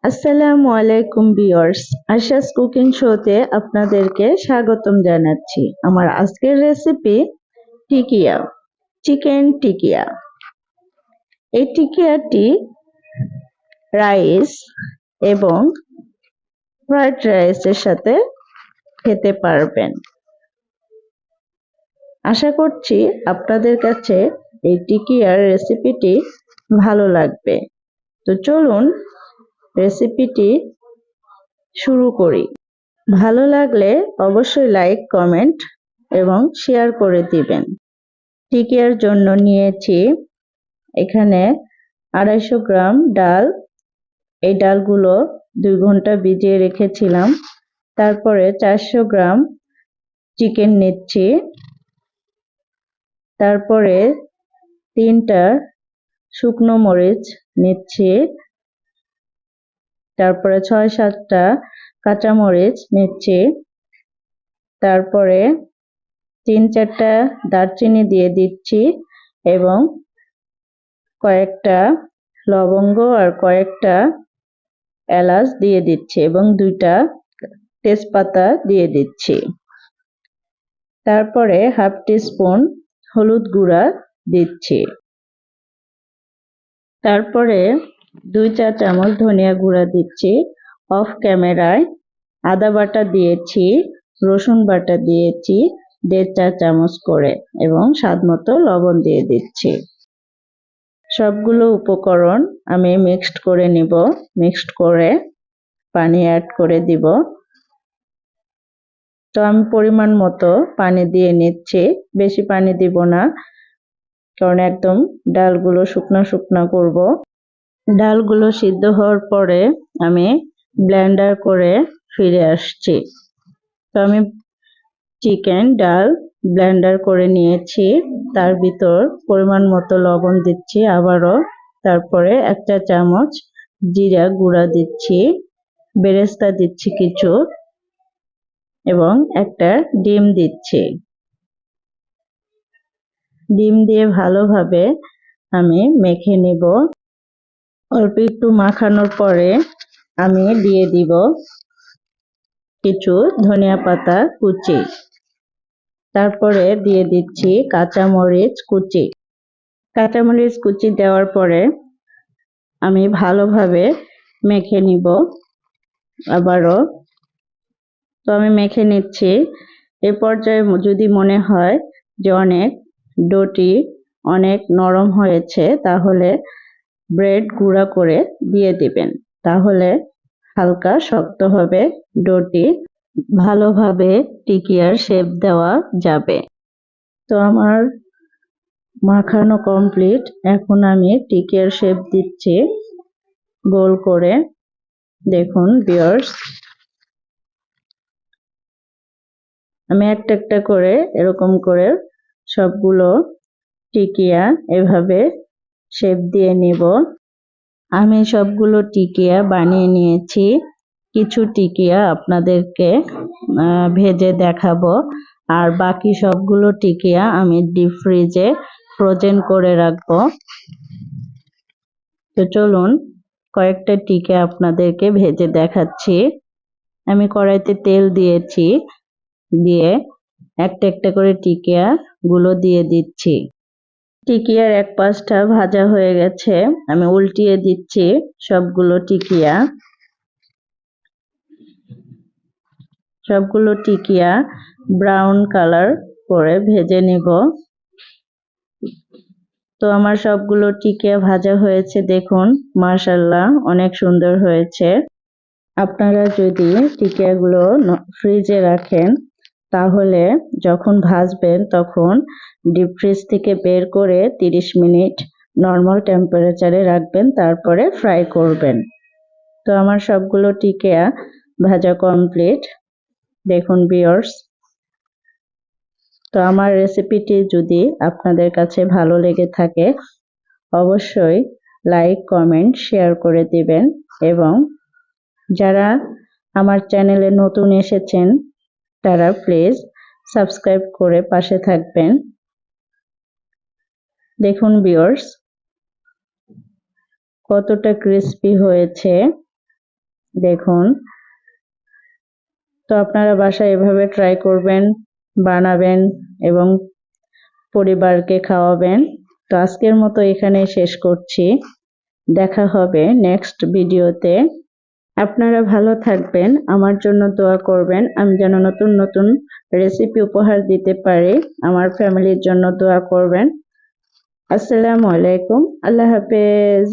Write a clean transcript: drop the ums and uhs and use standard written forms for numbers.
আসসালামু আলাইকুম viewers, Asha's cooking শোতে আপনাদেরকে স্বাগতম জানাচ্ছি। আমার আজকের রেসিপি টিকিয়া, চিকেন টিকিয়া। এই টিকিয়াটি রাইস এবং ফ্রাইড রাইসের সাথে খেতে পারবেন। আশা করছি আপনাদের কাছে এই টিকিয়ার রেসিপিটি ভালো লাগবে। তো চলুন রেসিপিটি শুরু করি। ভালো লাগলে অবশ্যই লাইক, কমেন্ট এবং শেয়ার করে দিবেন। টিকিয়ার জন্য নিয়েছি এখানে 250 গ্রাম ডাল। এই ডালগুলো 2 ঘন্টা ভিজিয়ে রেখেছিলাম। তারপরে 400 গ্রাম চিকেন নিচ্ছি। তারপরে 3টা শুকনো মরিচ নিচ্ছি। তারপরে 6-7টা কাঁচা মরিচ নিচ্ছি। তারপরে 3-4টা দারচিনি দিয়ে দিচ্ছি এবং কয়েকটা লবঙ্গ আর কয়েকটা এলাচ দিয়ে দিচ্ছি এবং 2টা তেজপাতা দিয়ে দিচ্ছি। তারপরে হাফ টিস্পুন হলুদ গুঁড়া দিচ্ছি। তারপরে 2 চা চামচ ধনিয়া গুঁড়া দিচ্ছি। অফ ক্যামেরায় আদা বাটা দিয়েছি, রসুন বাটা দিয়েছি 1.5 চা চামচ করে এবং স্বাদমতো লবণ দিয়ে দিচ্ছি। সবগুলো উপকরণ আমি মিক্সড করে নিব। মিক্সড করে পানি অ্যাড করে দিব। তো আমি পরিমাণ মতো পানি দিয়ে নিচ্ছি, বেশি পানি দিব না, কারণ একদম ডালগুলো শুকনো শুকনো করব। ডালগুলো সিদ্ধ হওয়ার পরে আমি ব্লেন্ডার করে ফিরে আসছি। তো আমি চিকেন ডাল ব্লেন্ডার করে নিয়েছি, তার ভিতর পরিমাণ মতো লবণ দিচ্ছি আবারও। তারপরে 1 চা চামচ জিরা গুঁড়া দিচ্ছি, বেরেস্তা দিচ্ছি কিছু এবং একটা ডিম দিচ্ছি। ডিম দিয়ে ভালোভাবে আমি মেখে নিব। অল্প একটু মাখানোর পরে আমি দিয়ে দিব কিছু ধনিয়া পাতা কুচি। তারপরে দিয়ে দিচ্ছি কাঁচামরিচ কুচি। কাঁচামরিচ কুচি দেওয়ার পরে আমি ভালোভাবে মেখে নিব আবারও। তো আমি মেখে নিচ্ছি। এ পর্যায়ে যদি মনে হয় যে ডোটি অনেক নরম হয়েছে, তাহলে ব্রেড গুঁড়া করে দিয়ে দিবেন, তাহলে হালকা শক্ত হবে ডোটি, ভালোভাবে টিকিয়ার শেপ দেওয়া যাবে। তো আমার মাখানো কমপ্লিট। এখন আমি টিকিয়ার শেপ দিচ্ছি গোল করে। দেখুন ভিউয়ার্স, আমি একটা একটা করে এরকম করে সবগুলো টিকিয়া এভাবে শেপ দিয়ে নিব। আমি সবগুলো টিকিয়া বানিয়ে নিয়েছি। কিছু টিকিয়া আপনাদেরকে ভেজে দেখাবো, আর বাকি সবগুলো টিকিয়া আমি ডিপ ফ্রিজে ফ্রোজেন করে রাখবো। তো চলুন কয়েকটা টিকিয়া আপনাদেরকে ভেজে দেখাচ্ছি। আমি কড়াইতে তেল দিয়েছি, দিয়ে একটা একটা করে টিকিয়া গুলো দিয়ে দিচ্ছি। টিকিয়ার এক পাশটা ভাজা হয়ে গেছে, আমি উল্টিয়ে দিচ্ছি সবগুলো টিকিয়া। সবগুলো টিকিয়া ব্রাউন কালার করে ভেজে নিব। তো আমার সবগুলো টিকিয়া ভাজা হয়েছে, দেখুন মাশাআল্লাহ অনেক সুন্দর হয়েছে। আপনারা যদি টিকিয়াগুলো ফ্রিজে রাখেন, তাহলে যখন ভাজবেন তখন ডিপ ফ্রিজ থেকে বের করে 30 মিনিট নর্মাল টেম্পারেচারে রাখবেন, তারপরে ফ্রাই করবেন। তো আমার সবগুলো টিকিয়া ভাজা কমপ্লিট, দেখুন ভিউয়ার্স। তো আমার রেসিপিটি যদি আপনাদের কাছে ভালো লেগে থাকে, অবশ্যই লাইক, কমেন্ট, শেয়ার করে দিবেন এবং যারা আমার চ্যানেলে নতুন এসেছেন তারা প্লিজ সাবস্ক্রাইব করে পাশে থাকবেন। দেখুন ভিউয়ার্স কতটা ক্রিস্পি হয়েছে। দেখুন। তো আপনারা বাসায় এভাবে ট্রাই করবেন, বানাবেন এবং পরিবারকে খাওয়াবেন। তো আজকের মতো এখানেই শেষ করছি। দেখা হবে নেক্সট ভিডিওতে। আপনারা ভালো থাকবেন, আমার জন্য দোয়া করবেন, আমি যেন নতুন নতুন রেসিপি উপহার দিতে পারি। আমার ফ্যামিলির জন্য দোয়া করবেন। আসসালামু আলাইকুম, আল্লাহ হাফেজ।